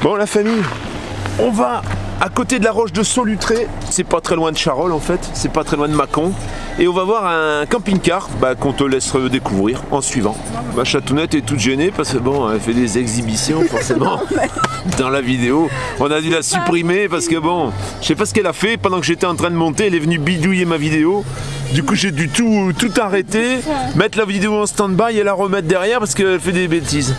Bon la famille, on va à côté de la roche de Solutré, c'est pas très loin de Charolles en fait, c'est pas très loin de Mâcon, et on va voir un camping-car qu'on te laisse découvrir en suivant. Ma chatounette est toute gênée parce que bon, elle fait des exhibitions forcément dans la vidéo. On a dû la supprimer parce que bon, je sais pas ce qu'elle a fait pendant que j'étais en train de monter, elle est venue bidouiller ma vidéo. Du coup j'ai dû tout arrêter, mettre la vidéo en stand-by et la remettre derrière parce qu'elle fait des bêtises.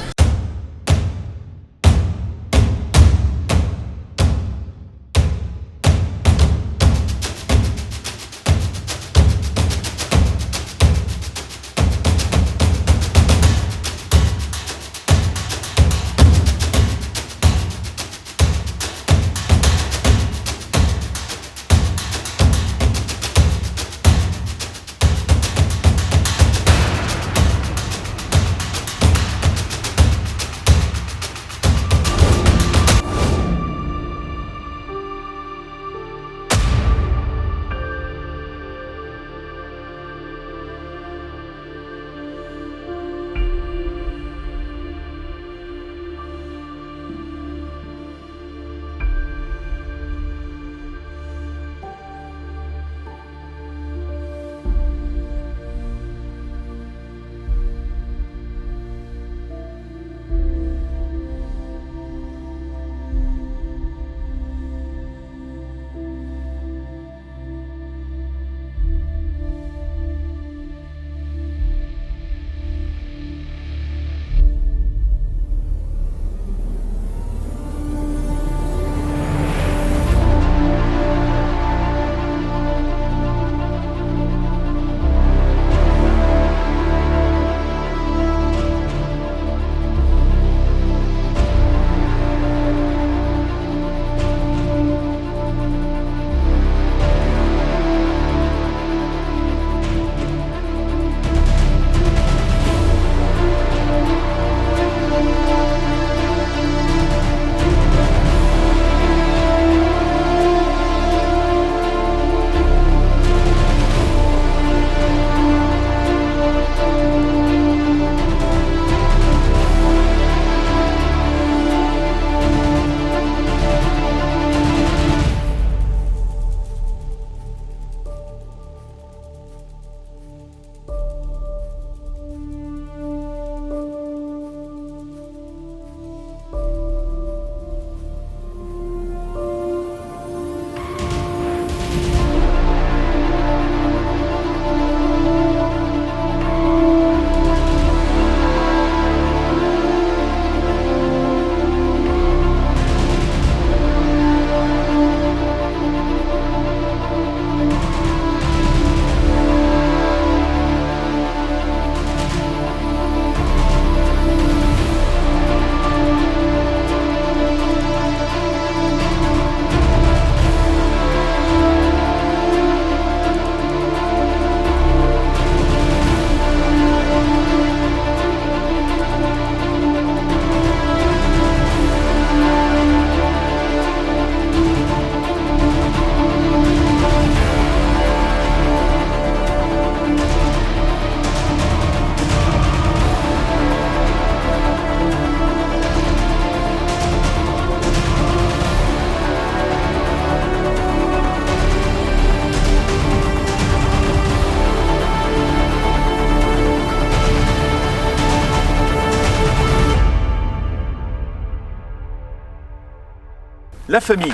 La famille,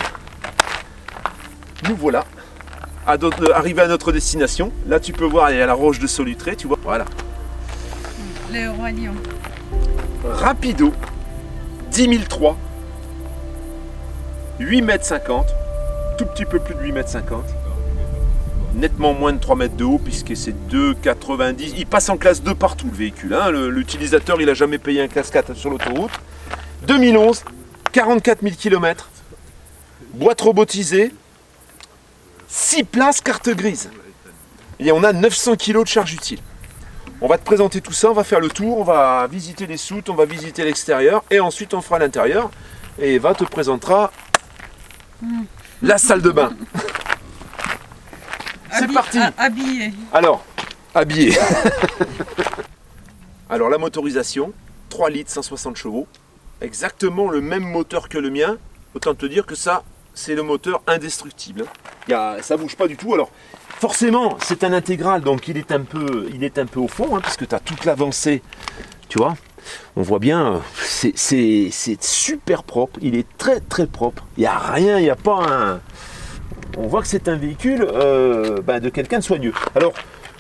nous voilà arrivés à notre destination. Là tu peux voir, il y a la roche de Solutré, tu vois, voilà. Le Roi Lion. Rapido, 10 003, 8,50 m, tout petit peu plus de 8,50 m, nettement moins de 3 mètres de haut puisque c'est 2,90 m. Il passe en classe 2 partout le véhicule, hein. L'utilisateur il n'a jamais payé un classe 4 sur l'autoroute. 2011, 44 000 km, boîte robotisée, 6 places carte grise. Et on a 900 kg de charge utile. On va te présenter tout ça, on va faire le tour, on va visiter les soutes, on va visiter l'extérieur et ensuite on fera l'intérieur. Et Eva te présentera la salle de bain. C'est parti. Habillé. Alors, habillé. Alors la motorisation, 3 litres, 160 chevaux, exactement le même moteur que le mien. Autant te dire que ça, c'est le moteur indestructible. Ça bouge pas du tout. Alors, forcément, c'est un intégral, donc il est un peu au fond, hein, puisque tu as toute l'avancée, tu vois. On voit bien, c'est super propre, il est très très propre. Il n'y a rien, il n'y a pas un... On voit que c'est un véhicule de quelqu'un de soigneux. Alors,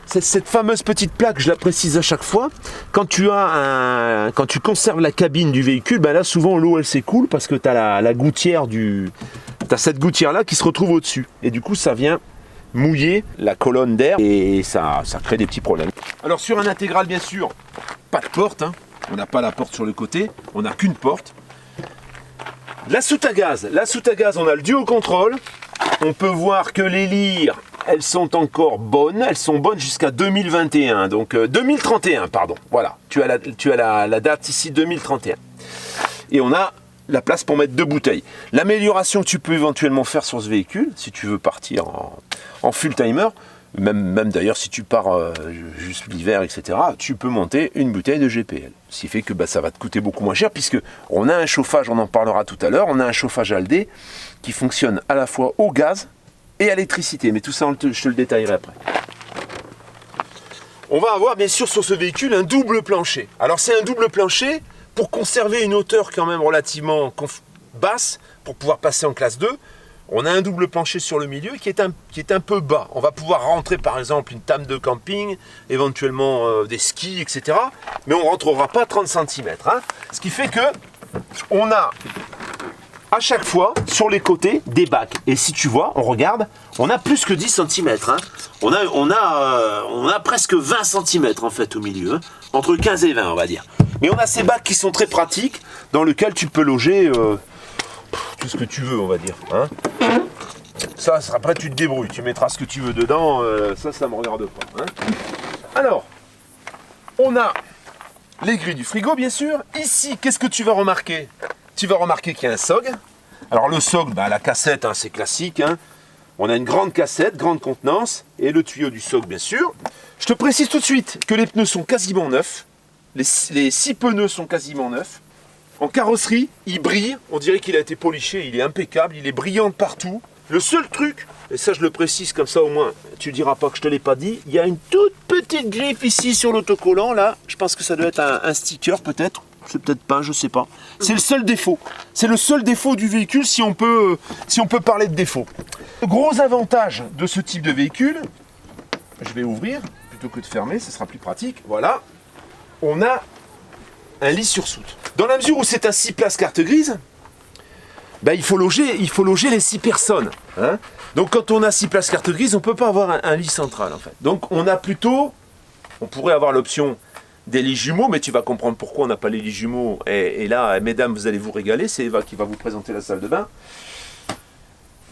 cette fameuse petite plaque, je la précise à chaque fois, quand tu conserves la cabine du véhicule, là souvent l'eau elle s'écoule parce que tu as la gouttière T'as cette gouttière là qui se retrouve au-dessus. Et du coup ça vient mouiller la colonne d'air et ça crée des petits problèmes. Alors sur un intégral bien sûr, pas de porte, hein. On n'a pas la porte sur le côté, on n'a qu'une porte. La soute à gaz, on a le duo contrôle. On peut voir que les lyres, elles sont encore bonnes. Elles sont bonnes jusqu'à 2021, donc 2031, pardon. Voilà, tu as la date ici, 2031. Et on a la place pour mettre 2 bouteilles. L'amélioration que tu peux éventuellement faire sur ce véhicule, si tu veux partir en full timer, même d'ailleurs si tu pars juste l'hiver, etc., tu peux monter une bouteille de GPL. Ce qui fait que ça va te coûter beaucoup moins cher, puisque on a un chauffage, on en parlera tout à l'heure, on a un chauffage ALD qui fonctionne à la fois au gaz et à l'électricité. Mais tout ça, je te le détaillerai après. On va avoir bien sûr sur ce véhicule un double plancher. Alors c'est un double plancher pour conserver une hauteur quand même relativement basse, pour pouvoir passer en classe 2. On a un double plancher sur le milieu qui est un peu bas. On va pouvoir rentrer par exemple une table de camping, éventuellement des skis, etc. Mais on ne rentrera pas 30 cm. Hein. Ce qui fait que on a à chaque fois sur les côtés des bacs. Et si tu vois, on regarde, on a plus que 10 cm. Hein. On a presque 20 cm en fait au milieu. Hein. Entre 15 et 20 on va dire. Mais on a ces bacs qui sont très pratiques, dans lesquels tu peux loger... tout ce que tu veux, on va dire. Hein. Ça, après, tu te débrouilles. Tu mettras ce que tu veux dedans. Ça me regarde pas. Hein. Alors, on a les grilles du frigo, bien sûr. Ici, qu'est-ce que tu vas remarquer? Tu vas remarquer qu'il y a un SOG. Alors, le SOG, la cassette, hein, c'est classique. Hein. On a une grande cassette, grande contenance. Et le tuyau du SOG, bien sûr. Je te précise tout de suite que les pneus sont quasiment neufs. Les 6 pneus sont quasiment neufs. En carrosserie, il brille, on dirait qu'il a été poliché, il est impeccable, il est brillant de partout. Le seul truc, et ça je le précise comme ça au moins, tu diras pas que je te l'ai pas dit, il y a une toute petite griffe ici sur l'autocollant, là, je pense que ça doit être un sticker peut-être, c'est peut-être pas, je sais pas. C'est le seul défaut, c'est le seul défaut du véhicule si on peut parler de défaut. Le gros avantage de ce type de véhicule, je vais ouvrir, plutôt que de fermer, ce sera plus pratique, voilà, on a un lit sur soute. Dans la mesure où c'est un 6 places carte grise, il faut loger les 6 personnes. Hein. Donc quand on a 6 places carte grise, on ne peut pas avoir un lit central en fait. Donc on pourrait avoir l'option des lits jumeaux, mais tu vas comprendre pourquoi on n'a pas les lits jumeaux. Et là, mesdames, vous allez vous régaler, c'est Eva qui va vous présenter la salle de bain.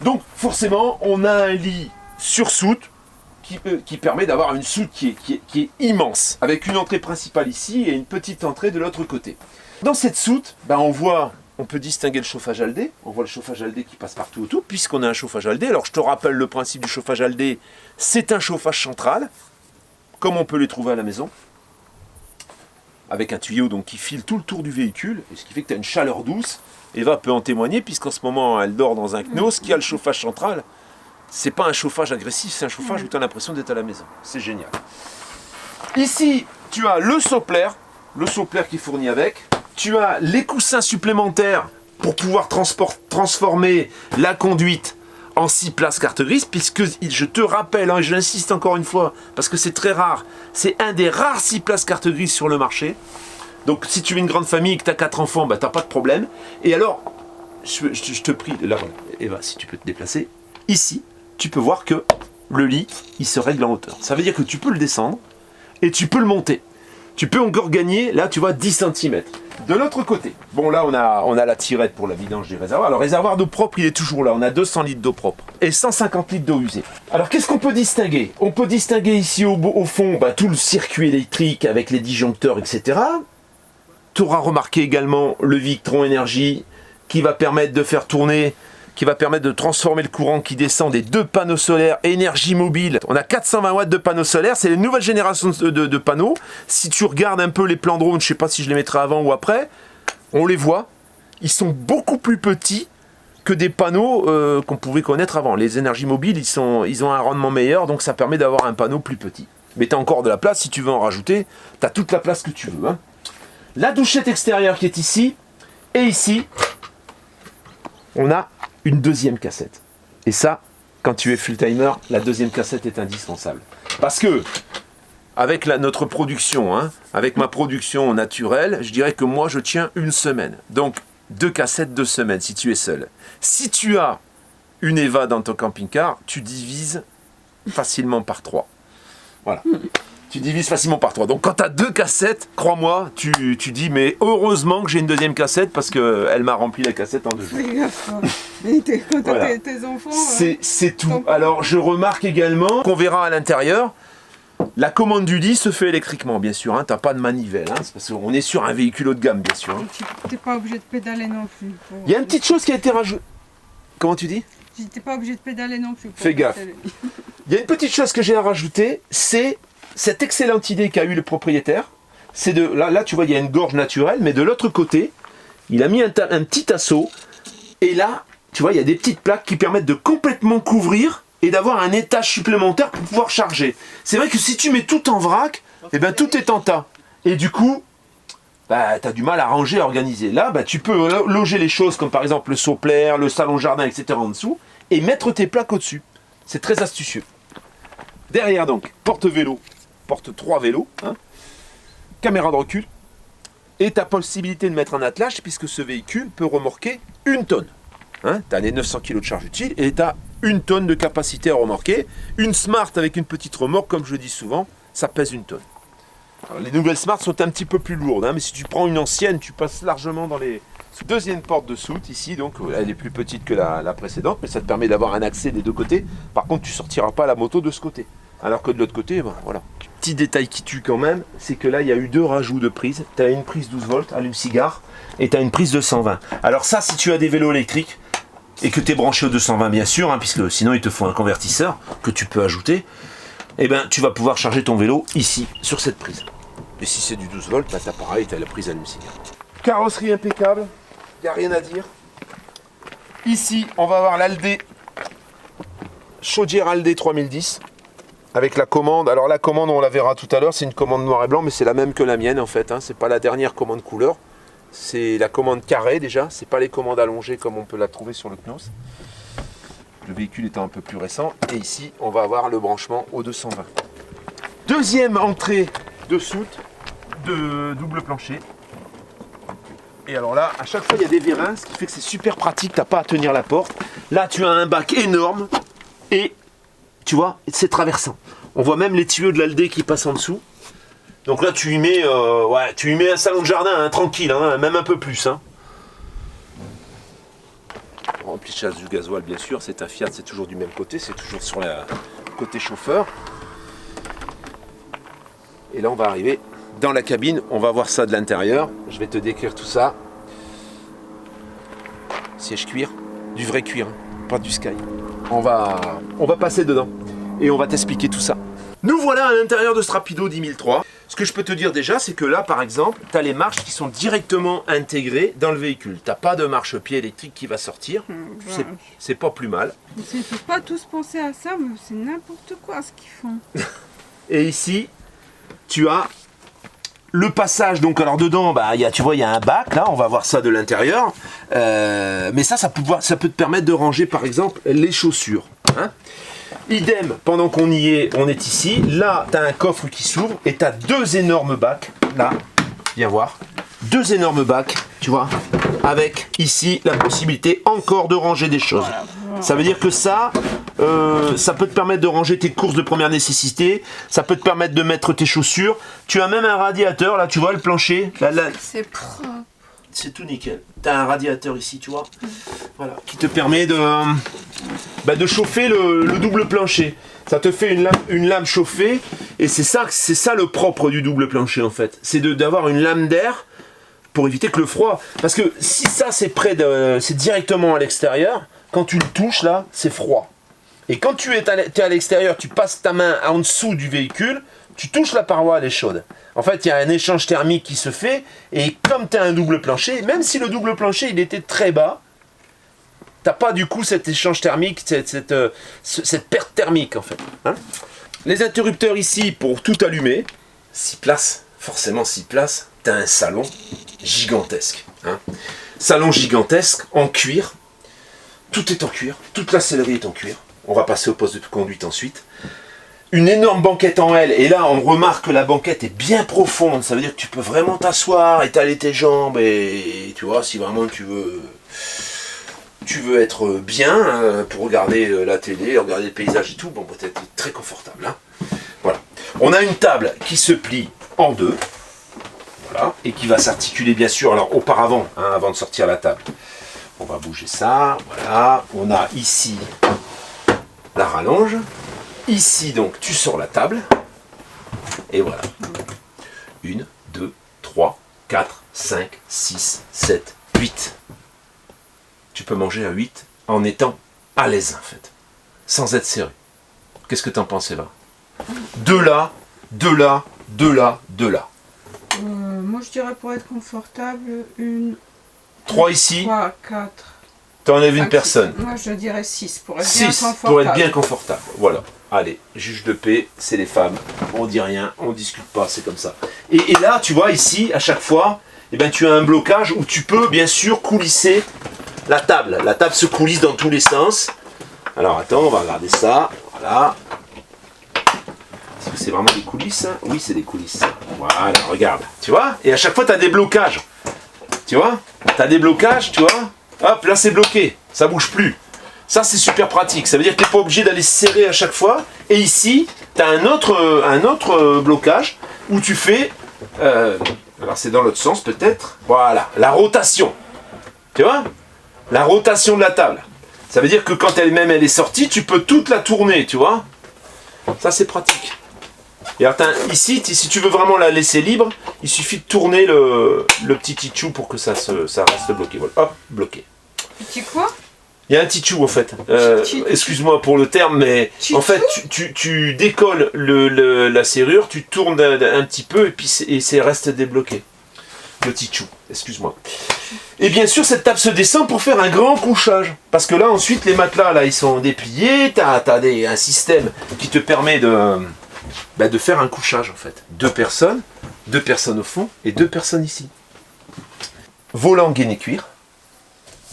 Donc forcément, on a un lit sur soute, qui permet d'avoir une soute qui est immense, avec une entrée principale ici et une petite entrée de l'autre côté. Dans cette soute, on peut distinguer le chauffage ALD. On voit le chauffage ALD qui passe partout autour, puisqu'on a un chauffage ALD. Alors je te rappelle le principe du chauffage ALD, c'est un chauffage central, comme on peut les trouver à la maison, avec un tuyau donc, qui file tout le tour du véhicule, et ce qui fait que tu as une chaleur douce. Eva peut en témoigner, puisqu'en ce moment elle dort dans un Knos qui a le chauffage central. C'est pas un chauffage agressif, c'est un chauffage où tu as l'impression d'être à la maison. C'est génial. Ici, tu as le soplaire qui est fourni avec. Tu as les coussins supplémentaires pour pouvoir transformer la conduite en 6 places carte grise, puisque je te rappelle, hein, j'insiste encore une fois, parce que c'est très rare, c'est un des rares 6 places carte grise sur le marché. Donc si tu es une grande famille et que tu as 4 enfants, tu n'as pas de problème. Et alors, je te prie, là voilà, Eva, si tu peux te déplacer, ici, tu peux voir que le lit, il se règle en hauteur. Ça veut dire que tu peux le descendre et tu peux le monter. Tu peux encore gagner, là, tu vois, 10 cm. De l'autre côté, bon là, on a la tirette pour la vidange du réservoir. Alors, le réservoir d'eau propre, il est toujours là. On a 200 litres d'eau propre et 150 litres d'eau usée. Alors, qu'est-ce qu'on peut distinguer? On peut distinguer ici au fond tout le circuit électrique avec les disjoncteurs, etc. Tu auras remarqué également le Victron Énergie qui va permettre de faire tourner, qui va permettre de transformer le courant qui descend des 2 panneaux solaires énergie mobile. On a 420 watts de panneaux solaires, c'est les nouvelles générations de panneaux. Si tu regardes un peu les plans drone, je ne sais pas si je les mettrai avant ou après, on les voit, ils sont beaucoup plus petits que des panneaux qu'on pouvait connaître avant. Les énergies mobiles, ils ont un rendement meilleur, donc ça permet d'avoir un panneau plus petit. Mais tu as encore de la place, si tu veux en rajouter, tu as toute la place que tu veux. Hein. La douchette extérieure qui est ici, et ici, on a une deuxième cassette. Et ça, quand tu es full timer, la deuxième cassette est indispensable. Parce que, avec notre production, hein, avec ma production naturelle, je dirais que moi je tiens une semaine. Donc 2 cassettes 2 semaines si tu es seul. Si tu as une Eva dans ton camping-car, tu divises facilement par 3. Voilà. Tu divises facilement par 3. Donc quand tu as 2 cassettes, crois-moi, tu dis mais heureusement que j'ai une deuxième cassette parce qu'elle m'a rempli la cassette en 2 jours. Fais gaffe. Et quand t'as Voilà. tes enfants. C'est tout. Alors je remarque également qu'on verra à l'intérieur, la commande du lit se fait électriquement bien sûr. Hein, tu n'as pas de manivelle. Hein, c'est parce qu'on est sur un véhicule haut de gamme bien sûr. Hein. Tu n'es pas obligé de pédaler non plus. Il y a une petite chose qui a été rajoutée. Comment tu dis? J'étais pas obligé de pédaler non plus. Fais gaffe. Il y a une petite chose que j'ai à rajouter, c'est cette excellente idée qu'a eu le propriétaire. C'est de là tu vois il y a une gorge naturelle, mais de l'autre côté, il a mis un petit assaut. Et là, tu vois, il y a des petites plaques qui permettent de complètement couvrir et d'avoir un étage supplémentaire pour pouvoir charger. C'est vrai que si tu mets tout en vrac, eh ben tout est en tas. Et du coup, bah, tu as du mal à ranger, à organiser. Là, bah, tu peux loger les choses comme par exemple le saut-plaire, le salon-jardin, etc. en dessous et mettre tes plaques au-dessus. C'est très astucieux. Derrière donc, porte-vélo, porte 3 vélos, hein, caméra de recul et ta possibilité de mettre un attelage puisque ce véhicule peut remorquer 1 tonne. Hein, tu as les 900 kg de charge utile et tu as 1 tonne de capacité à remorquer. Une Smart avec une petite remorque, comme je le dis souvent, ça pèse 1 tonne. Alors, les nouvelles Smart sont un petit peu plus lourdes, hein, mais si tu prends une ancienne, tu passes largement dans les... Deuxième porte de soute ici, donc elle est plus petite que la précédente, mais ça te permet d'avoir un accès des deux côtés. Par contre, tu sortiras pas la moto de ce côté. Alors que de l'autre côté, ben, voilà. Petit détail qui tue quand même, c'est que là, il y a eu 2 rajouts de prises. Tu as une prise 12 volts, allume-cigare, et tu as une prise de 120. Alors ça, si tu as des vélos électriques, et que tu es branché au 220 bien sûr, hein, puisque sinon il te faut un convertisseur que tu peux ajouter, et ben tu vas pouvoir charger ton vélo ici, sur cette prise. Et si c'est du 12 volts, bah, tu as pareil, tu as la prise allume-cigare. Carrosserie impeccable, il n'y a rien à dire. Ici, on va avoir l'Aldé, chaudière Aldé 3010, avec la commande. Alors la commande, on la verra tout à l'heure, c'est une commande noir et blanc, mais c'est la même que la mienne en fait, hein. C'est pas la dernière commande couleur. C'est la commande carrée déjà, c'est pas les commandes allongées comme on peut la trouver sur le Knos. Le véhicule étant un peu plus récent. Et ici, on va avoir le branchement au 220. Deuxième entrée de soute, de double plancher. Et alors là, à chaque fois, il y a des vérins, ce qui fait que c'est super pratique, t'as pas à tenir la porte. Là, tu as un bac énorme et, tu vois, c'est traversant. On voit même les tuyaux de l'Aldé qui passent en dessous. Donc là, tu y mets un salon de jardin, hein, tranquille, hein, même un peu plus. Hein. Remplissage du gasoil, bien sûr, c'est un Fiat, c'est toujours du même côté, c'est toujours sur le côté chauffeur. Et là, on va arriver dans la cabine, on va voir ça de l'intérieur. Je vais te décrire tout ça. Siège cuir, du vrai cuir, hein, pas du Sky. On va passer dedans et on va t'expliquer tout ça. Nous voilà à l'intérieur de ce Rapido 10003. Ce que je peux te dire déjà, c'est que là, par exemple, tu as les marches qui sont directement intégrées dans le véhicule. Tu n'as pas de marche-pied électrique qui va sortir. C'est pas plus mal. Il ne faut pas tous penser à ça, mais c'est n'importe quoi ce qu'ils font. Et ici, tu as le passage. Donc, alors dedans, bah, tu vois, il y a un bac. Là, on va voir ça de l'intérieur. Mais ça peut te permettre de ranger, par exemple, les chaussures. Hein. Idem, pendant qu'on y est, on est ici. Là, tu as un coffre qui s'ouvre et tu as 2 énormes bacs. Là, viens voir. 2 énormes bacs, tu vois, avec ici la possibilité encore de ranger des choses. Ça veut dire que ça peut te permettre de ranger tes courses de première nécessité. Ça peut te permettre de mettre tes chaussures. Tu as même un radiateur, là, tu vois, le plancher. Là. C'est propre. C'est tout nickel. Tu as un radiateur ici, tu vois, voilà, qui te permet de chauffer le double plancher. Ça te fait une lame chauffée, et c'est ça le propre du double plancher en fait. C'est d'avoir une lame d'air pour éviter que le froid. Parce que si ça c'est directement à l'extérieur, quand tu le touches là, c'est froid. Et quand tu es à l'extérieur, tu passes ta main en dessous du véhicule, Tu touches la paroi, elle est chaude. En fait, il y a un échange thermique qui se fait, et comme tu as un double plancher, même si le double plancher il était très bas, tu n'as pas du coup cet échange thermique, cette perte thermique en fait. Hein. Les interrupteurs ici pour tout allumer, 6 places, forcément 6 places, tu as un salon gigantesque. Hein. Salon gigantesque, en cuir, tout est en cuir, toute la sellerie est en cuir. On va passer au poste de conduite ensuite. Une énorme banquette en L, et là on remarque que la banquette est bien profonde, ça veut dire que tu peux vraiment t'asseoir, étaler tes jambes, et tu vois, si vraiment tu veux être bien pour regarder la télé, regarder le paysage et tout, bon, peut-être très confortable. Hein. Voilà. On a une table qui se plie en deux, voilà, et qui va s'articuler bien sûr, alors auparavant, hein, avant de sortir la table. On va bouger ça, voilà, on a ici la rallonge. Ici, donc, tu sors la table. Et voilà. 1, 2, 3, 4, 5, 6, 7, 8. Tu peux manger à 8 en étant à l'aise, en fait. Sans être serré. Qu'est-ce que t'en penses, Eva? De là, de là, de là, de là. Moi, je dirais pour être confortable, 3 ici. 3, 4. T'enlèves une personne. Moi, je dirais 6 pour être 6 bien confortable. pour être bien confortable. Voilà. Allez, juge de paix, c'est les femmes. On dit rien, on discute pas, c'est comme ça. Et là, tu vois, ici, à chaque fois, eh ben, tu as un blocage où tu peux, bien sûr, coulisser la table. La table se coulisse dans tous les sens. Alors, attends, on va regarder ça. Voilà. Est-ce que c'est vraiment des coulisses? Oui, c'est des coulisses. Voilà, regarde. Tu vois? Et à chaque fois, tu as des blocages. Tu vois? Tu as des blocages, tu vois? Hop, là, c'est bloqué. Ça bouge plus. Ça, c'est super pratique. Ça veut dire que tu n'es pas obligé d'aller serrer à chaque fois. Et ici, tu as un autre blocage où tu fais... alors, c'est dans l'autre sens, peut-être. Voilà, la rotation. Tu vois? La rotation de la table. Ça veut dire que quand elle-même elle est sortie, tu peux toute la tourner, tu vois? Ça, c'est pratique. Et alors, ici, si tu veux vraiment la laisser libre, il suffit de tourner le petit tichou pour que ça reste bloqué. Voilà. Hop, bloqué. Petit quoi? Il y a un tichou en fait. Excuse-moi pour le terme, mais en fait, tu décolles la serrure, tu tournes un petit peu et c'est reste débloqué. Le tichou, excuse-moi. Et bien sûr, cette table se descend pour faire un grand couchage. Parce que là, ensuite, les matelas, là, ils sont dépliés. Tu as un système qui te permet de faire un couchage, en fait. 2 personnes au fond et 2 personnes ici. Volant gainé cuir.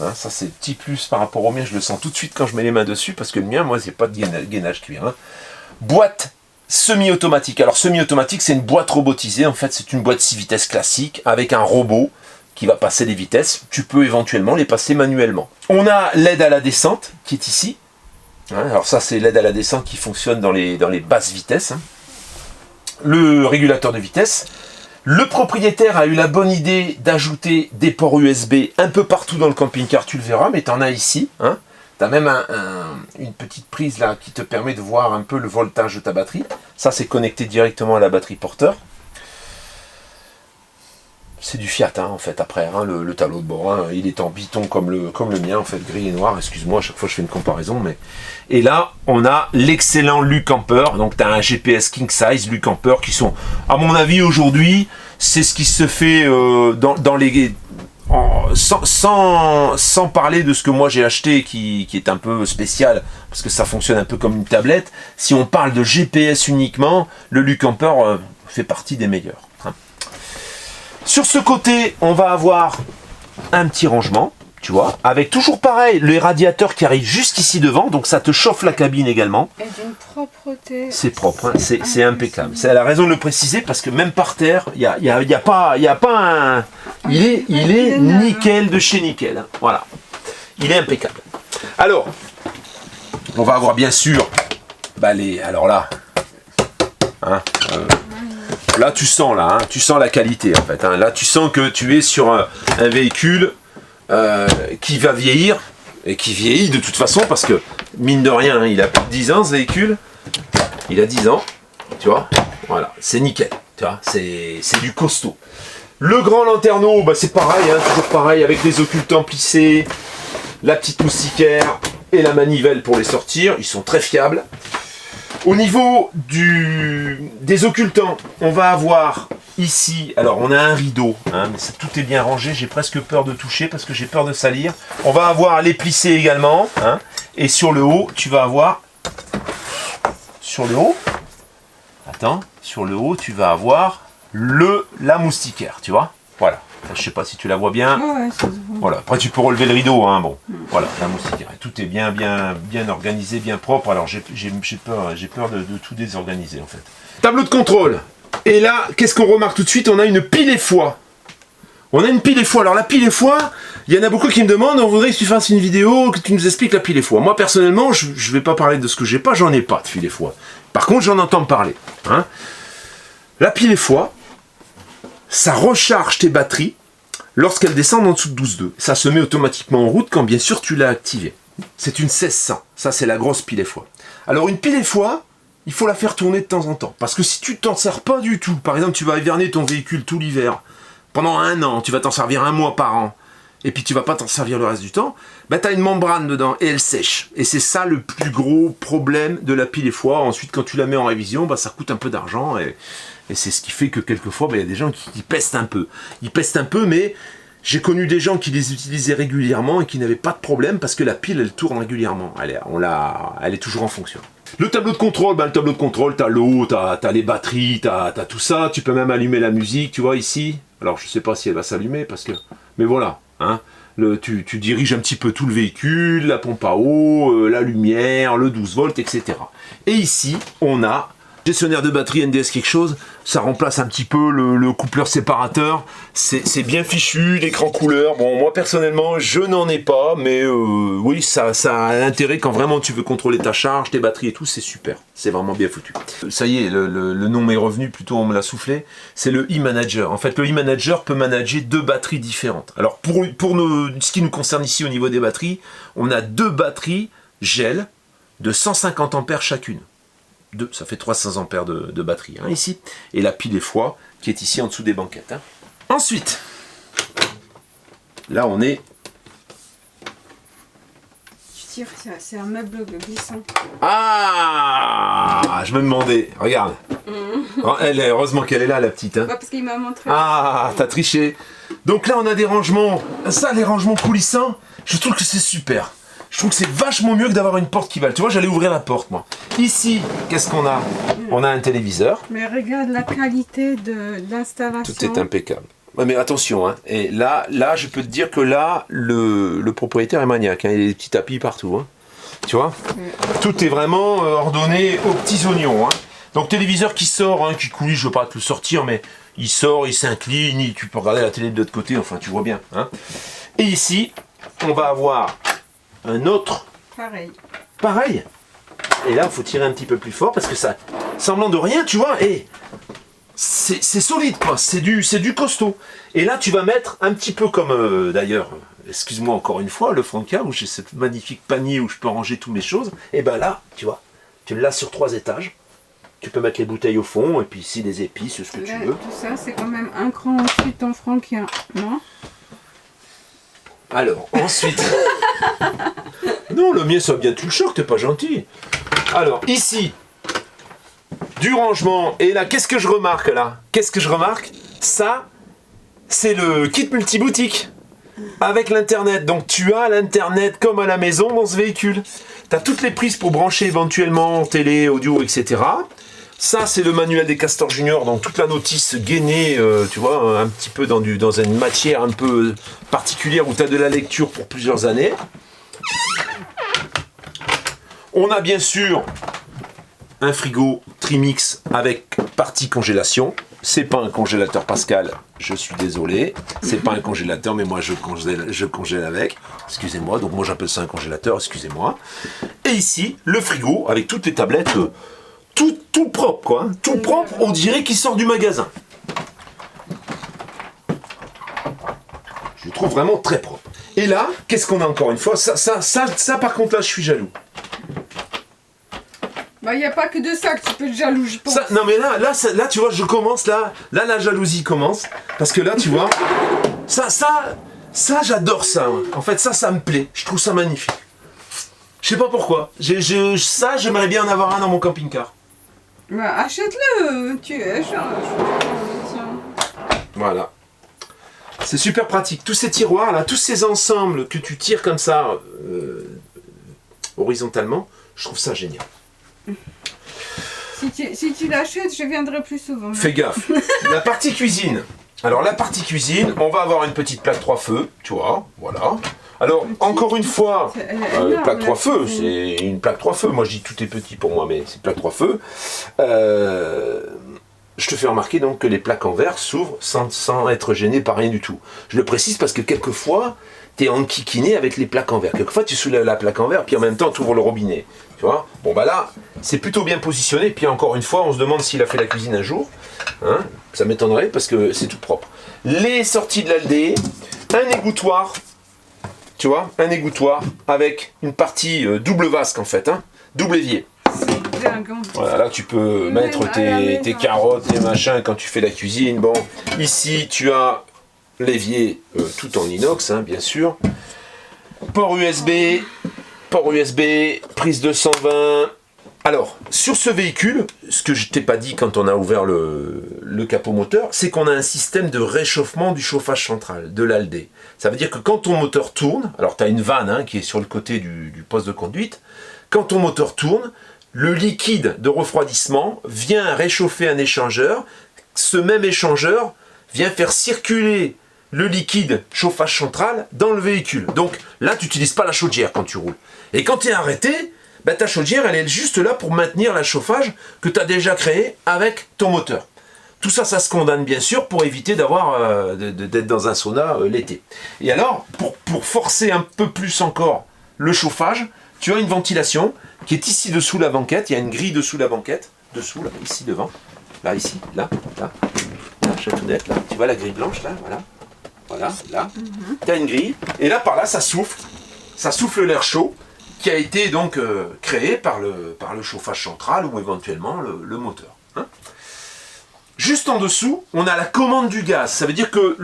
Hein, ça, c'est petit plus par rapport au mien. Je le sens tout de suite quand je mets les mains dessus. Parce que le mien, moi, c'est pas de gainage cuir. Hein. Boîte semi-automatique. Alors, semi-automatique, c'est une boîte robotisée. En fait, c'est une boîte 6 vitesses classique avec un robot qui va passer les vitesses. Tu peux éventuellement les passer manuellement. On a l'aide à la descente qui est ici. Hein, alors ça, c'est l'aide à la descente qui fonctionne dans les basses vitesses. Hein. Le régulateur de vitesse. Le propriétaire a eu la bonne idée d'ajouter des ports USB un peu partout dans le camping-car, tu le verras, mais tu en as ici. Hein. Tu as même une petite prise là qui te permet de voir un peu le voltage de ta batterie. Ça, c'est connecté directement à la batterie porteur. C'est du Fiat, hein, en fait, après, hein, le tableau de bord. Hein, il est en biton comme le mien, en fait, gris et noir. Excuse-moi, à chaque fois je fais une comparaison. Mais... Et là, on a l'excellent Lucamper. Donc, tu as un GPS King Size, Lucamper, qui sont, à mon avis, aujourd'hui, c'est ce qui se fait dans les... sans parler de ce que moi j'ai acheté qui est un peu spécial, parce que ça fonctionne un peu comme une tablette. Si on parle de GPS uniquement, le Lucamper fait partie des meilleurs. Hein. Sur ce côté, on va avoir un petit rangement, tu vois, avec toujours pareil, les radiateurs qui arrivent jusqu'ici devant, donc ça te chauffe la cabine également. Et d'une propreté. C'est propre, hein, c'est impeccable. C'est la raison de le préciser, parce que même par terre, il y a pas un... Il est nickel de chez nickel. Hein, voilà. Il est impeccable. Alors, on va avoir bien sûr, alors là, hein, là tu sens la qualité en fait. Hein. Là tu sens que tu es sur un véhicule qui va vieillir et qui vieillit de toute façon parce que mine de rien, hein, il a plus de 10 ans ce véhicule. Il a 10 ans, tu vois. Voilà, c'est nickel, tu vois, c'est du costaud. Le grand lanterneau, c'est pareil, hein, toujours pareil avec les occultants plissés, la petite moustiquaire et la manivelle pour les sortir. Ils sont très fiables. Au niveau des occultants, on va avoir ici, alors on a un rideau, hein, mais tout est bien rangé, j'ai presque peur de toucher parce que j'ai peur de salir. On va avoir les plissés également, hein, et sur le haut, tu vas avoir, sur le haut, tu vas avoir la moustiquaire, tu vois, voilà. Je sais pas si tu la vois bien. Oh ouais, ça se voit. Voilà. Après tu peux relever le rideau, hein. Bon, voilà, la moustiquaire. Tout est bien organisé, bien propre. Alors j'ai peur de tout désorganiser en fait. Tableau de contrôle. Et là, qu'est-ce qu'on remarque tout de suite? On a une pile et foie. Alors la pile et foie, il y en a beaucoup qui me demandent, on voudrait que tu fasses une vidéo, que tu nous expliques la pile et foie. Moi personnellement, je vais pas parler de ce que j'ai pas, j'en ai pas de pile et foie. Par contre, j'en entends parler. Hein. La pile et foie, ça recharge tes batteries lorsqu'elles descendent en dessous de 12,2. Ça se met automatiquement en route quand bien sûr tu l'as activé. C'est une 1600. Ça, c'est la grosse pile et foie. Alors une pile et foie, il faut la faire tourner de temps en temps. Parce que si tu t'en sers pas du tout, par exemple tu vas hiverner ton véhicule tout l'hiver, pendant 1 an, tu vas t'en servir 1 mois par an, et puis tu vas pas t'en servir le reste du temps, bah tu as une membrane dedans et elle sèche. Et c'est ça le plus gros problème de la pile et foie. Ensuite, quand tu la mets en révision, bah, ça coûte un peu d'argent et c'est ce qui fait que quelquefois, il y a des gens qui pestent un peu. Ils pestent un peu, mais j'ai connu des gens qui les utilisaient régulièrement et qui n'avaient pas de problème parce que la pile, elle tourne régulièrement. Elle est toujours en fonction. Le tableau de contrôle, t'as l'eau, t'as les batteries, t'as tout ça. Tu peux même allumer la musique, tu vois, ici. Alors, je sais pas si elle va s'allumer parce que... Mais voilà, hein. Tu diriges un petit peu tout le véhicule, la pompe à eau, la lumière, le 12 volts, etc. Et ici, on a gestionnaire de batterie NDS quelque chose, ça remplace un petit peu le coupleur séparateur, c'est bien fichu, l'écran couleur, bon moi personnellement je n'en ai pas, mais oui ça a l'intérêt quand vraiment tu veux contrôler ta charge, tes batteries et tout, c'est super, c'est vraiment bien foutu. Ça y est, le nom m'est revenu, plutôt on me l'a soufflé, c'est le e-manager. En fait le e-manager peut manager 2 batteries différentes. Alors pour ce qui nous concerne ici au niveau des batteries, on a 2 batteries gel de 150 ampères chacune. Ça fait 300 ampères de batterie, hein, ici. Et la pile et foie qui est ici en dessous des banquettes. Hein. Ensuite, là on est... Tu tires, c'est un meuble glissant. Ah, je me demandais, regarde. Heureusement qu'elle est là, la petite. Hein. Ouais, parce qu'il m'a montré. Ah, t'as triché. Donc là on a des rangements. Ça, les rangements coulissants, je trouve que c'est super. Je trouve que c'est vachement mieux que d'avoir une porte qui va. Tu vois, j'allais ouvrir la porte, moi. Ici, qu'est-ce qu'on a? On a un téléviseur. Mais regarde la qualité de l'installation. Tout est impeccable. Ouais, mais attention, hein. Et là, je peux te dire que là, le propriétaire est maniaque. Hein. Il y a des petits tapis partout. Hein. Tu vois? Tout est vraiment ordonné aux petits oignons. Hein. Donc, téléviseur qui sort, hein, qui coulisse, je ne veux pas te le sortir, mais il sort, il s'incline, tu peux regarder la télé de l'autre côté, enfin, tu vois bien. Hein. Et ici, on va avoir un autre. Pareil. Et là, il faut tirer un petit peu plus fort parce que ça, semblant de rien, tu vois, et c'est solide, quoi. C'est du costaud. Et là, tu vas mettre un petit peu comme, d'ailleurs, excuse-moi encore une fois, le Franca, où j'ai cette magnifique panier où je peux ranger toutes mes choses. Et ben là, tu vois, tu l'as sur 3 étages. Tu peux mettre les bouteilles au fond, et puis ici, les épices, ce que là, tu veux. Tout ça, c'est quand même un cran ensuite en Franquien, non? Alors, ensuite... Non, le mien, ça vient tout le choc, t'es pas gentil. Alors, ici, du rangement. Et là, qu'est-ce que je remarque, là? Qu'est-ce que je remarque? Ça, c'est le kit multiboutique. Avec l'Internet. Donc, tu as l'Internet comme à la maison dans ce véhicule. Tu as toutes les prises pour brancher éventuellement télé, audio, etc. Ça, c'est le manuel des Castors Junior, donc toute la notice gainée, tu vois, un petit peu dans une matière un peu particulière où tu as de la lecture pour plusieurs années. On a bien sûr un frigo Trimix avec partie congélation. C'est pas un congélateur Pascal, je suis désolé. C'est pas un congélateur, mais moi je congèle avec. Excusez-moi, donc moi j'appelle ça un congélateur, excusez-moi. Et ici, le frigo avec toutes les tablettes, tout propre quoi. Hein. Tout propre, on dirait qu'il sort du magasin. Je le trouve vraiment très propre. Et là, qu'est-ce qu'on a encore une fois? Ça par contre là, je suis jaloux. Bah, il n'y a pas que de ça que tu peux être jaloux, je pense. Non, mais là, tu vois, je commence, là, la jalousie commence. Parce que là, tu vois, ça j'adore ça. Ouais. En fait, ça me plaît. Je trouve ça magnifique. Je sais pas pourquoi. Ça, j'aimerais bien en avoir un dans mon camping-car. Bah, achète-le, tu tiens. Voilà. C'est super pratique. Tous ces tiroirs là, tous ces ensembles que tu tires comme ça horizontalement, je trouve ça génial. Si tu l'achètes, je viendrai plus souvent. Fais gaffe. La partie cuisine. Alors la partie cuisine, on va avoir une petite plaque 3 feux, tu vois, voilà. Alors encore une fois, plaque 3 feux, c'est une plaque 3 feux. Moi je dis tout est petit pour moi, mais c'est plaque 3 feux. Je te fais remarquer donc que les plaques en verre s'ouvrent sans être gêné par rien du tout. Je le précise parce que quelquefois, tu es enquiquiné avec les plaques en verre. Quelquefois, tu soulèves la plaque en verre, puis en même temps, tu ouvres le robinet. Tu vois? Bon, bah là, c'est plutôt bien positionné. Puis encore une fois, on se demande s'il a fait la cuisine un jour. Hein, ça m'étonnerait parce que c'est tout propre. Les sorties de l'aldé, un égouttoir. Tu vois? Un égouttoir avec une partie double vasque en fait. Hein, double évier. Voilà, là tu peux mettre tes carottes, tes machins quand tu fais la cuisine. Bon, ici tu as l'évier tout en inox, hein, bien sûr. Port USB, prise 220. Alors, sur ce véhicule, ce que je t'ai pas dit quand on a ouvert le capot moteur, c'est qu'on a un système de réchauffement du chauffage central, de l'aldé. Ça veut dire que quand ton moteur tourne, alors tu as une vanne hein, qui est sur le côté du poste de conduite, quand ton moteur tourne, le liquide de refroidissement vient réchauffer un échangeur. Ce même échangeur vient faire circuler le liquide chauffage central dans le véhicule. Donc là, tu n'utilises pas la chaudière quand tu roules. Et quand tu es arrêté, bah, ta chaudière, elle est juste là pour maintenir la chauffage que tu as déjà créé avec ton moteur. Tout ça, ça se condamne bien sûr pour éviter d'être dans un sauna l'été. Et alors, pour forcer un peu plus encore le chauffage, tu as une ventilation qui est ici dessous la banquette. Il y a une grille dessous la banquette, dessous, là, ici devant, là, ici, là, chatounette, là. Tu vois la grille blanche, là, voilà, là. Tu as une grille, et là, par là, ça souffle l'air chaud qui a été donc créé par le chauffage central ou éventuellement le moteur. Hein. Juste en dessous, on a la commande du gaz. Ça veut dire que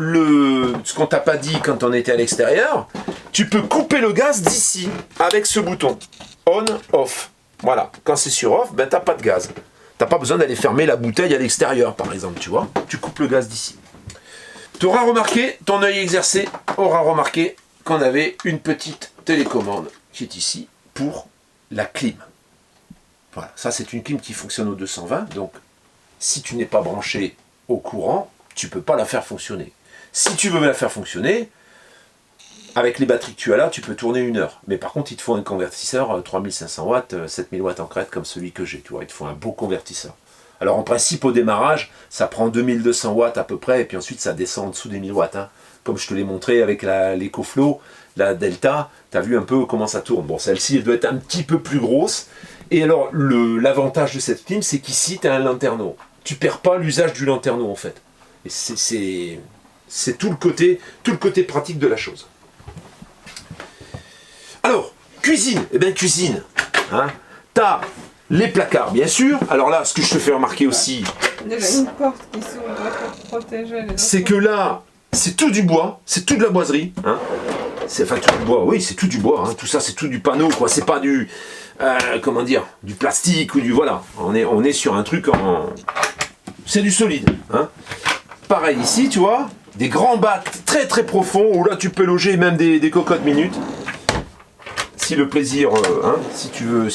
ce qu'on t'a pas dit quand on était à l'extérieur, tu peux couper le gaz d'ici avec ce bouton. On, off. Voilà. Quand c'est sur off, ben t'as pas de gaz. T'as pas besoin d'aller fermer la bouteille à l'extérieur, par exemple, tu vois. Tu coupes le gaz d'ici. Tu auras remarqué, ton œil exercé aura remarqué qu'on avait une petite télécommande qui est ici pour la clim. Voilà. Ça, c'est une clim qui fonctionne au 220, donc si tu n'es pas branché au courant, tu ne peux pas la faire fonctionner. Si tu veux la faire fonctionner, avec les batteries que tu as là, tu peux tourner 1 heure. Mais par contre, il te faut un convertisseur 3500 watts, 7000 watts en crête comme celui que j'ai. Tu vois, il te faut un beau convertisseur. Alors en principe, au démarrage, ça prend 2200 watts à peu près, et puis ensuite ça descend en dessous des 1000 watts. Hein. Comme je te l'ai montré avec l'EcoFlow, la Delta, tu as vu un peu comment ça tourne. Bon, celle-ci, elle doit être un petit peu plus grosse. Et alors, l'avantage de cette clim, c'est qu'ici, tu as un lanterneau. Tu perds pas l'usage du lanterneau en fait. Et c'est tout le côté pratique de la chose. Alors, cuisine. Eh bien, cuisine. Hein, t'as les placards, bien sûr. Alors là, ce que je te fais remarquer aussi, une porte qui s'ouvre pour protéger les c'est que là, c'est tout du bois, c'est tout de la boiserie. Hein. Enfin, tout du bois, oui, c'est tout du bois. Hein. Tout ça, c'est tout du panneau, quoi. C'est pas du, comment dire, du plastique ou du, voilà. On est sur un truc en... C'est du solide. Hein. Pareil ici, tu vois, des grands bacs très très profonds où là, tu peux loger même des cocottes minutes. Si le plaisir, hein, si tu veux.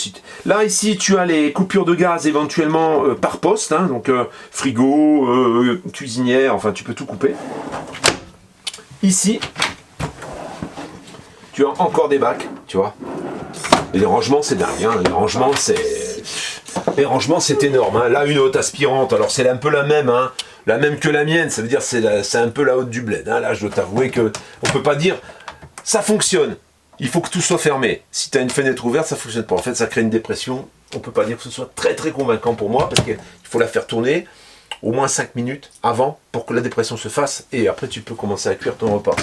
Là, ici, tu as les coupures de gaz éventuellement par poste. Hein, donc, frigo, cuisinière, enfin, tu peux tout couper. Ici, tu as encore des bacs, tu vois. Et les rangements, c'est dingue. Hein. Les rangements, c'est énorme. Hein. Là, une haute aspirante, alors c'est un peu la même, hein. La même que la mienne. Ça veut dire c'est un peu la haute du bled. Hein. Là, je dois t'avouer que on peut pas dire ça fonctionne. Il faut que tout soit fermé. Si tu as une fenêtre ouverte, ça ne fonctionne pas. En fait, ça crée une dépression. On ne peut pas dire que ce soit très très convaincant pour moi parce qu'il faut la faire tourner au moins 5 minutes avant pour que la dépression se fasse et après tu peux commencer à cuire ton repas.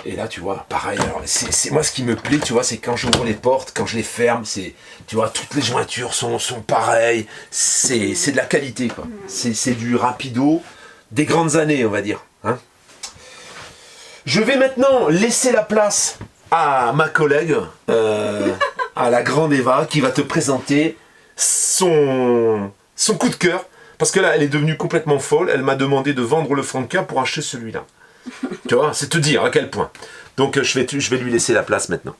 Et là, tu vois, pareil. Alors, c'est moi ce qui me plaît, tu vois, c'est quand j'ouvre les portes, quand je les ferme, tu vois, toutes les jointures sont pareilles. C'est de la qualité, quoi. C'est du rapido des grandes années, on va dire. Hein. Je vais maintenant laisser la place à ma collègue, à la grande Eva, qui va te présenter son coup de cœur. Parce que là, elle est devenue complètement folle. Elle m'a demandé de vendre le fond de cœur pour acheter celui-là. Tu vois, c'est te dire à quel point. Donc je vais lui laisser la place maintenant.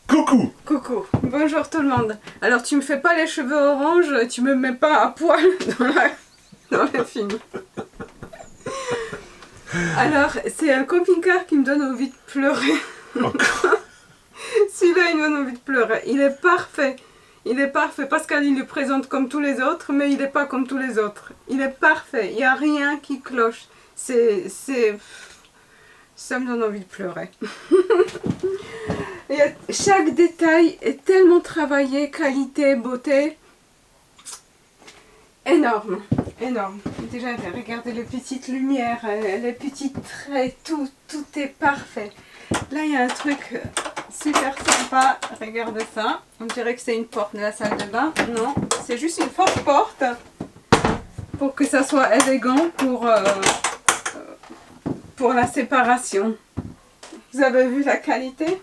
Coucou! Coucou, bonjour tout le monde. Alors tu me fais pas les cheveux orange, tu me mets pas à poil dans le film. Alors c'est un camping-car qui me donne envie de pleurer. Celui-là il me donne envie de pleurer. Il est parfait. Il est parfait. Pascal il le présente comme tous les autres, mais il n'est pas comme tous les autres. Il est parfait. Il n'y a rien qui cloche. Ça me donne envie de pleurer. Et chaque détail est tellement travaillé, qualité, beauté. Énorme, énorme. Déjà, regardez les petites lumières, les petits traits, tout est parfait. Là, il y a un truc super sympa. Regardez ça. On dirait que c'est une porte de la salle de bain. Non, c'est juste une forte porte pour que ça soit élégant pour la séparation. Vous avez vu la qualité?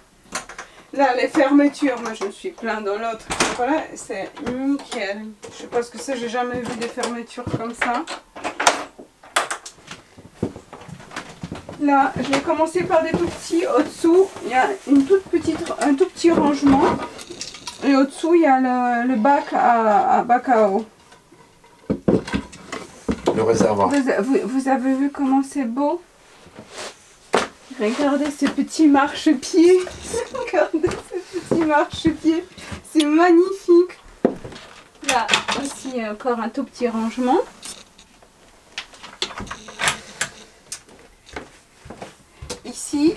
Là, les fermetures, moi je me suis plaint dans l'autre. Voilà, c'est nickel. Je sais pas ce que c'est, j'ai jamais vu des fermetures comme ça. Là, je vais commencer par des tout petits. Au-dessous, il y a un tout petit rangement. Et au-dessous, il y a le bac bac à eau. Le réservoir. Vous avez vu comment c'est beau? Regardez ces petits marchepieds. Regardez ces petits marchepieds. C'est magnifique. Là aussi, il y a encore un tout petit rangement. Ici,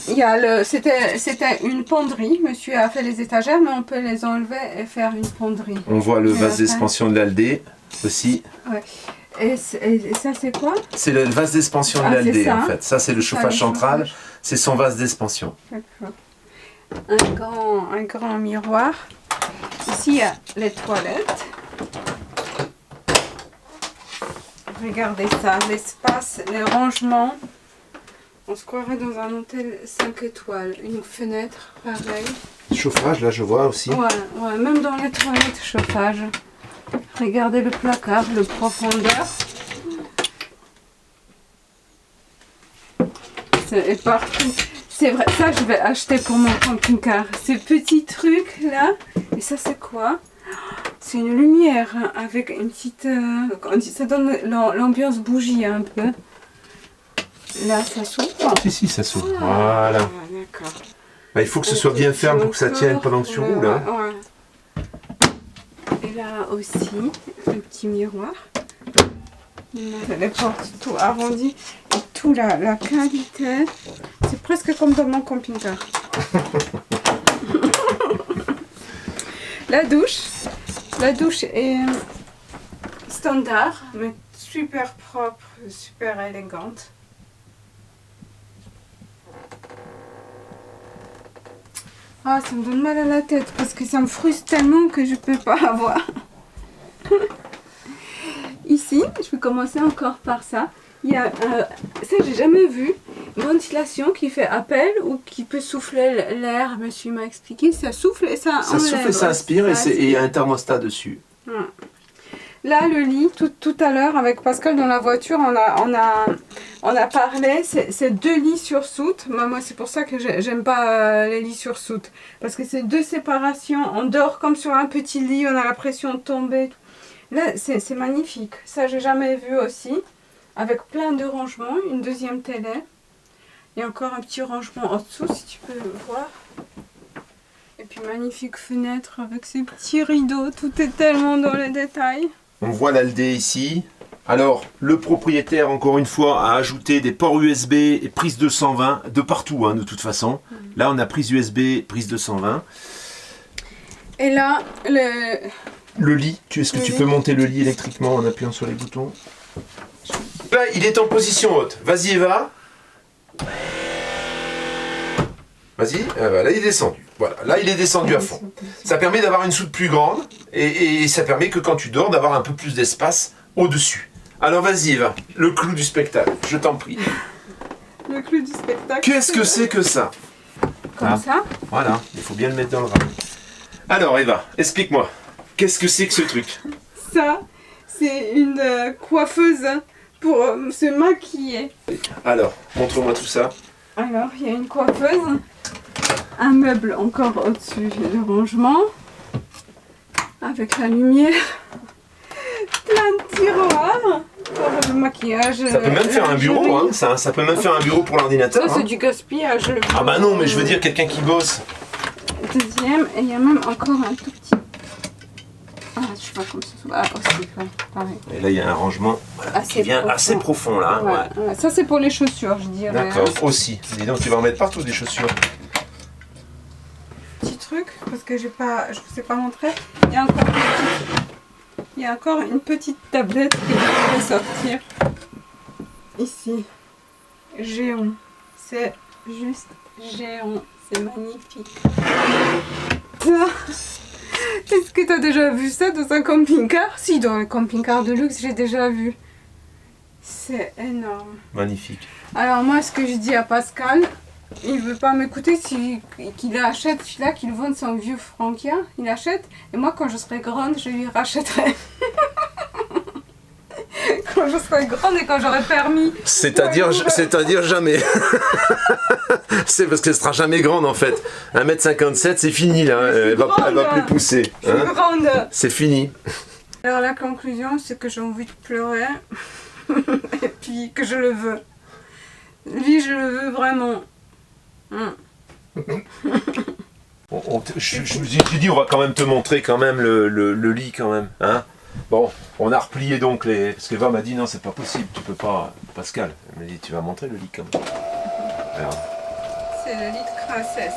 il y a c'était une penderie. Monsieur a fait les étagères, mais on peut les enlever et faire une penderie. On voit le vase d'expansion de l'Aldé aussi. Ouais. Et ça c'est quoi? C'est le vase d'expansion de l'Aldé en fait. Ça c'est le chauffage central. C'est son vase d'expansion. D'accord. Un grand miroir. Ici il y a les toilettes. Regardez ça, l'espace, les rangements. On se croirait dans un hôtel 5 étoiles. Une fenêtre, pareil. Chauffage, là je vois aussi. Ouais, même dans les toilettes, chauffage. Regardez le placard, le profondeur. C'est partout. C'est vrai, ça je vais acheter pour mon camping-car. Ces petits trucs là. Et ça c'est quoi? C'est une lumière hein, avec une petite... ça donne l'ambiance bougie un peu. Là ça s'ouvre. Si, ça s'ouvre. Voilà. D'accord. Bah, il faut que ce soit bien ferme pour que ça tienne pendant que tu roules. Hein. Ouais. Et là aussi, un petit miroir. Les portes tout arrondies. Et tout la qualité. C'est presque comme dans mon camping-car. La douche est standard, mais super propre, super élégante. Ah, ça me donne mal à la tête parce que ça me frustre tellement que je peux pas avoir. Ici, je vais commencer encore par ça. Il y a, ça j'ai jamais vu, une ventilation qui fait appel ou qui peut souffler l'air. Monsieur m'a expliqué, ça souffle et ça enlève. Ça souffle et ça aspire et il y a un thermostat dessus. Là, le lit, tout à l'heure, avec Pascal dans la voiture, on a parlé, c'est 2 lits sur soute. Moi c'est pour ça que j'aime pas les lits sur soute. Parce que c'est 2 séparations, on dort comme sur un petit lit, on a l'impression de tomber. Là, c'est magnifique. Ça, j'ai jamais vu aussi. Avec plein de rangements, une deuxième télé. Et encore un petit rangement en dessous, si tu peux voir. Et puis magnifique fenêtre avec ces petits rideaux. Tout est tellement dans les détails. On voit l'Aldé ici. Alors, le propriétaire, encore une fois, a ajouté des ports USB et prise 220 de partout, hein, de toute façon. Là, on a prise USB, prise 220. Et là, le lit. Est-ce que tu peux monter le lit électriquement en appuyant sur les boutons? Là, il est en position haute. Vas-y, Eva. Vas-y. Là, il est descendu. Voilà. Là, il est descendu à fond. Ça permet d'avoir une soute plus grande et ça permet que quand tu dors, d'avoir un peu plus d'espace au-dessus. Alors, vas-y, Eva. Le clou du spectacle. Je t'en prie. Le clou du spectacle. Qu'est-ce que c'est que ça? Comme ça. Voilà. Il faut bien le mettre dans le rat. Alors, Eva, explique-moi. Qu'est-ce que c'est que ce truc? Ça, c'est une coiffeuse pour se maquiller. Alors, montre-moi tout ça. Alors, il y a une coiffeuse, un meuble encore au-dessus du rangement, avec la lumière, plein de tiroirs pour le maquillage. Ça peut même faire un bureau, hein. Ça peut même faire un bureau pour l'ordinateur. Ça, c'est hein. du gaspillage. Le Ah bah non, mais je veux dire quelqu'un qui bosse. Deuxième, et il y a même encore un tout petit. Ah, je sais pas comment ça s'appelle. Ah, aussi, ouais, pareil. Et là, il y a un rangement voilà, qui vient assez profond là. Ouais, Ouais. ouais. Ça, c'est pour les chaussures, je dirais. D'accord, aussi. Dis donc, tu vas en mettre partout des chaussures. Petit truc, parce que je vous ai pas montré. Il y a encore une petite tablette que je vais sortir. Ici. Géant. C'est juste géant. C'est magnifique. Ça. Est-ce que tu as déjà vu ça dans un camping-car? Si, dans un camping-car de luxe, j'ai déjà vu. C'est énorme. Magnifique. Alors moi, ce que je dis à Pascal, il veut pas m'écouter, qu'il achète celui-là, qu'il vende son vieux Frankia, il achète. Et moi, quand je serai grande, je lui rachèterai. Quand je serai grande et quand j'aurai permis. C'est-à-dire jamais. C'est parce qu'elle sera jamais grande en fait. 1m57 c'est fini là, elle va plus pousser. Je suis grande. C'est fini. Alors la conclusion c'est que j'ai envie de pleurer. Et puis que je le veux. Lui je le veux vraiment. Je me dis on va quand même te montrer quand même le lit quand même. Hein, bon, on a replié donc les... Parce qu'Eva m'a dit non c'est pas possible, tu peux pas, Pascal. Elle m'a dit tu vas montrer le lit quand même. Alors, c'est le lit de princesse.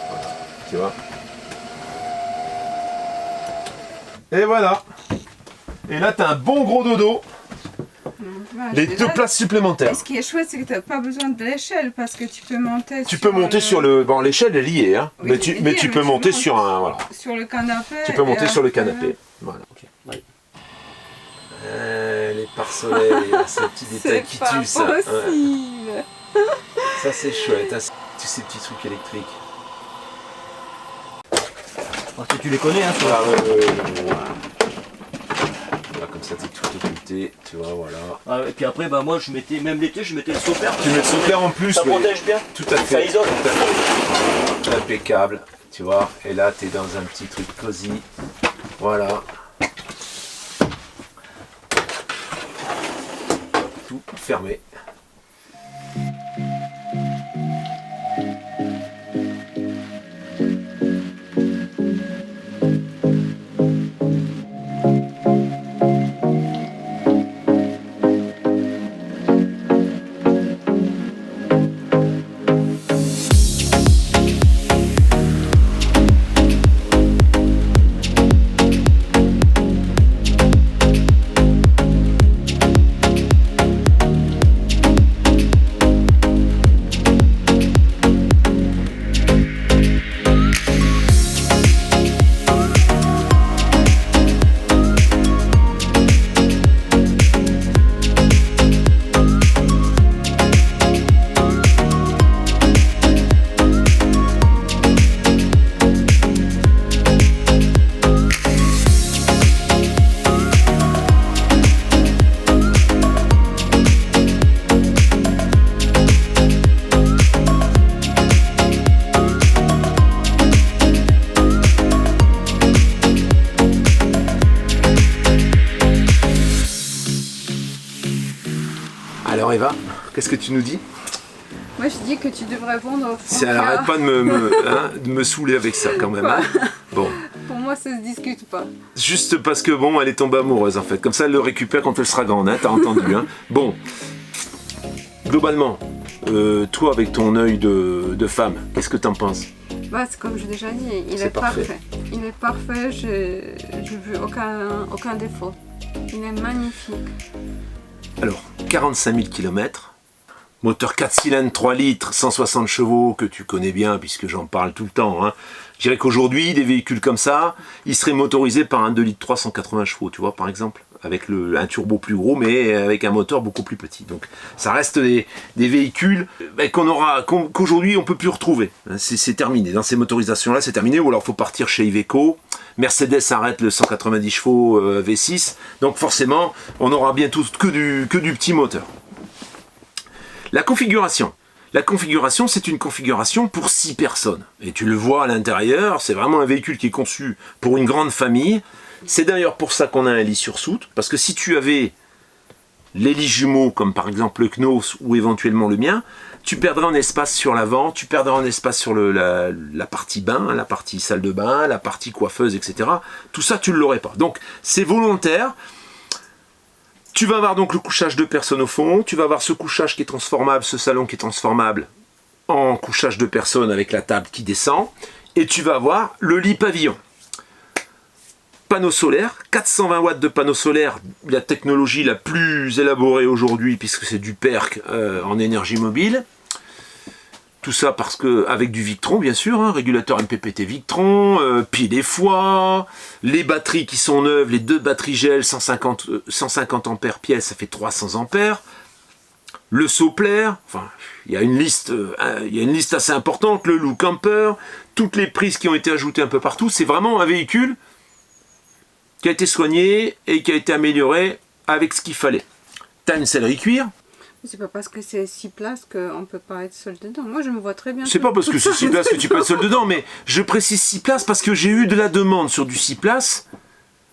voilà, tu vois. Et voilà. Et là t'as un bon gros dodo. Les deux places supplémentaires. Et ce qui est chouette, c'est que tu n'as pas besoin de l'échelle parce que tu peux monter. Tu peux monter sur le. Bon, l'échelle est liée, hein. Oui, mais tu peux monter sur un. Voilà. Sur le canapé. Tu peux monter sur le canapé. Voilà, ok. Oui. Les pare-soleils, ces petits détails qui tuent ça. C'est pas possible. Ouais. Ça, c'est chouette. Hein. Tous ces petits trucs électriques. Parce que tu les connais, hein, sur Voilà, comme ça, t'es tout occulté, tu vois, voilà. Ah, et puis après, bah, moi, je mettais, même l'été, je mettais le saupère. Tu mets le saupère en plus, Ça oui. protège bien. Tout à fait. Ça isole. Tout à fait. Impeccable, tu vois. Et là, t'es dans un petit truc cosy. Voilà. Tout fermé. Alors Eva, qu'est-ce que tu nous dis? Moi je dis que tu devrais vendre au Si elle arrête pas de me saouler avec ça quand même. Hein. Bon. Pour moi ça se discute pas. Juste parce que bon, elle est tombée amoureuse en fait. Comme ça elle le récupère quand elle sera grande, hein, t'as entendu. Hein. Bon. Globalement, toi avec ton œil de femme, qu'est-ce que t'en penses? Bah, c'est comme j'ai déjà dit, il C'est est parfait. parfait. Il est parfait, j'ai vu aucun défaut. Il est magnifique. Alors, 45 000 km, moteur 4 cylindres, 3 litres, 160 chevaux, que tu connais bien puisque j'en parle tout le temps. Hein. Je dirais qu'aujourd'hui, des véhicules comme ça, ils seraient motorisés par un 2 litres 380 chevaux, tu vois, par exemple, avec un turbo plus gros, mais avec un moteur beaucoup plus petit. Donc ça reste des véhicules qu'aujourd'hui on peut plus retrouver. C'est terminé. Dans ces motorisations-là, c'est terminé. Ou alors il faut partir chez Iveco. Mercedes arrête le 190 chevaux V6. Donc forcément, on aura bientôt que du petit moteur. La configuration. La configuration, c'est une configuration pour 6 personnes. Et tu le vois à l'intérieur, c'est vraiment un véhicule qui est conçu pour une grande famille. C'est d'ailleurs pour ça qu'on a un lit sur soute. Parce que si tu avais les lits jumeaux, comme par exemple le Knos ou éventuellement le mien, tu perdrais en espace sur l'avant, tu perdrais en espace sur la partie bain, la partie salle de bain, la partie coiffeuse, etc. Tout ça, tu ne l'aurais pas. Donc, c'est volontaire. Tu vas avoir donc le couchage de personnes au fond, tu vas avoir ce couchage qui est transformable, ce salon qui est transformable en couchage de personnes avec la table qui descend, et tu vas avoir le lit pavillon. Panneau solaire, 420 watts de panneau solaire, la technologie la plus élaborée aujourd'hui puisque c'est du PERC en énergie mobile. Tout ça parce que avec du Victron bien sûr, hein, régulateur MPPT Victron, pile et foie, les batteries qui sont neuves, les 2 batteries gel 150 ampères pièce, ça fait 300 ampères. Le Soplair, enfin il y a une liste assez importante, le Look Camper, toutes les prises qui ont été ajoutées un peu partout, c'est vraiment un véhicule qui a été soigné et qui a été amélioré avec ce qu'il fallait. T'as une sellerie cuir. C'est pas parce que c'est 6 places qu'on peut pas être seul dedans. Moi, je me vois très bien. C'est pas parce que c'est 6 places que tu peux être seul dedans, mais je précise 6 places parce que j'ai eu de la demande sur du 6 places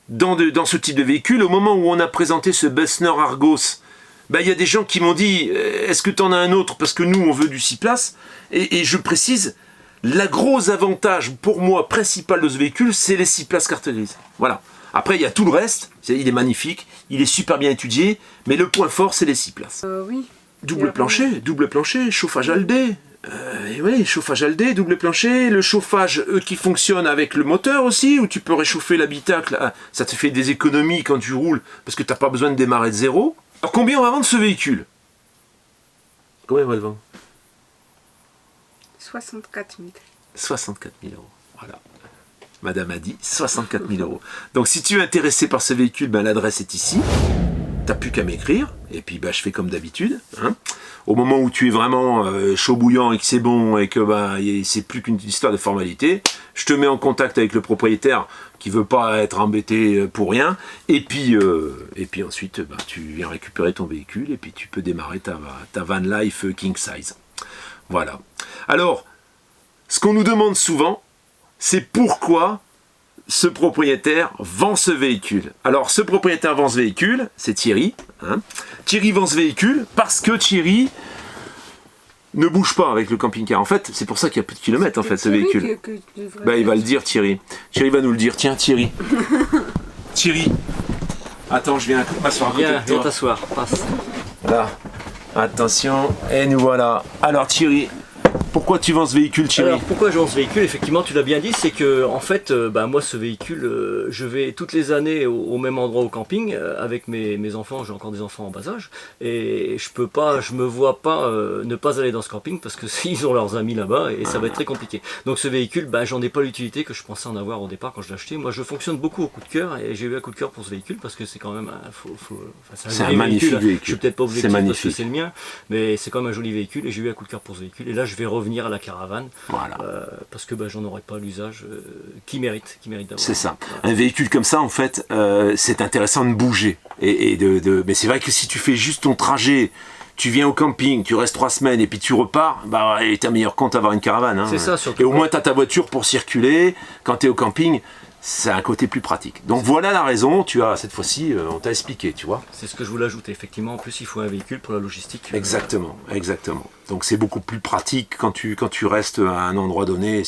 dans ce type de véhicule. Au moment où on a présenté ce Bessner Argos, il y a des gens qui m'ont dit est-ce que tu en as un autre parce que nous on veut du 6 places et je précise, le gros avantage pour moi principal de ce véhicule, c'est les 6 places carte grise. Voilà. Après, il y a tout le reste, il est magnifique, il est super bien étudié, mais le point fort, c'est les 6 places. Oui. Double plancher, chauffage Aldé. Oui, chauffage Aldé, double plancher, le chauffage qui fonctionne avec le moteur aussi, où tu peux réchauffer l'habitacle, ça te fait des économies quand tu roules, parce que tu n'as pas besoin de démarrer de zéro. Alors combien on va vendre ce véhicule? Combien on va le vendre? 64 000. 64 000 euros, voilà. Madame a dit 64 000 euros. Donc si tu es intéressé par ce véhicule, l'adresse est ici. T'as plus qu'à m'écrire. Et puis je fais comme d'habitude. Hein. Au moment où tu es vraiment chaud bouillant et que c'est bon et que c'est plus qu'une histoire de formalité, je te mets en contact avec le propriétaire qui veut pas être embêté pour rien. Et puis ensuite, tu viens récupérer ton véhicule et puis tu peux démarrer ta van life king size. Voilà. Alors, ce qu'on nous demande souvent, c'est pourquoi ce propriétaire vend ce véhicule. Alors, ce propriétaire vend ce véhicule, c'est Thierry. Hein. Thierry vend ce véhicule parce que Thierry ne bouge pas avec le camping-car. En fait, c'est pour ça qu'il y a peu de kilomètres, en fait, ce véhicule. Il va le dire, Thierry. Thierry va nous le dire. Tiens, Thierry. Thierry. Attends, je viens m'asseoir à côté de toi. Viens t'asseoir, passe. Là. Attention. Et nous voilà. Alors, Thierry. Pourquoi tu vends ce véhicule, Thierry? Alors pourquoi je vends ce véhicule? Effectivement, tu l'as bien dit, c'est que en fait, moi ce véhicule, je vais toutes les années au même endroit au camping avec mes enfants. J'ai encore des enfants en bas âge et je me vois pas ne pas aller dans ce camping parce que ils ont leurs amis là-bas et ça va être très compliqué. Donc ce véhicule, j'en ai pas l'utilité que je pensais en avoir au départ quand je l'ai acheté. Moi, je fonctionne beaucoup au coup de cœur et j'ai eu un coup de cœur pour ce véhicule parce que c'est quand même c'est un magnifique véhicule. Je suis peut-être pas objectif parce que c'est le mien, mais c'est quand même un joli véhicule et j'ai eu un coup de cœur pour ce véhicule. Et là, je vais revenir à la caravane, voilà. Parce que j'en aurais pas l'usage qui mérite d'avoir. C'est ça. Un véhicule comme ça, en fait, c'est intéressant de bouger. Mais c'est vrai que si tu fais juste ton trajet, tu viens au camping, tu restes 3 semaines et puis tu repars, t'as meilleur compte d'avoir une caravane. Hein. C'est ça, surtout. Et au moins, tu as ta voiture pour circuler. Quand tu es au camping, c'est un côté plus pratique. Donc voilà la raison, cette fois-ci, on t'a expliqué, tu vois. C'est ce que je voulais ajouter, effectivement. En plus, il faut un véhicule pour la logistique. Exactement. Donc c'est beaucoup plus pratique quand tu restes à un endroit donné.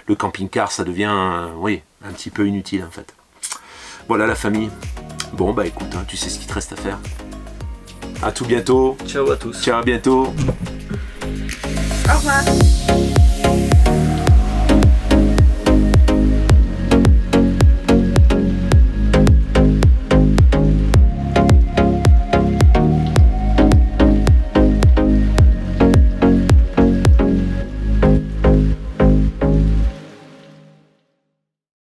Le camping-car, ça devient, un petit peu inutile, en fait. Voilà la famille. Bon, écoute, tu sais ce qu'il te reste à faire. À tout bientôt. Ciao à tous. Ciao, à bientôt. Au revoir.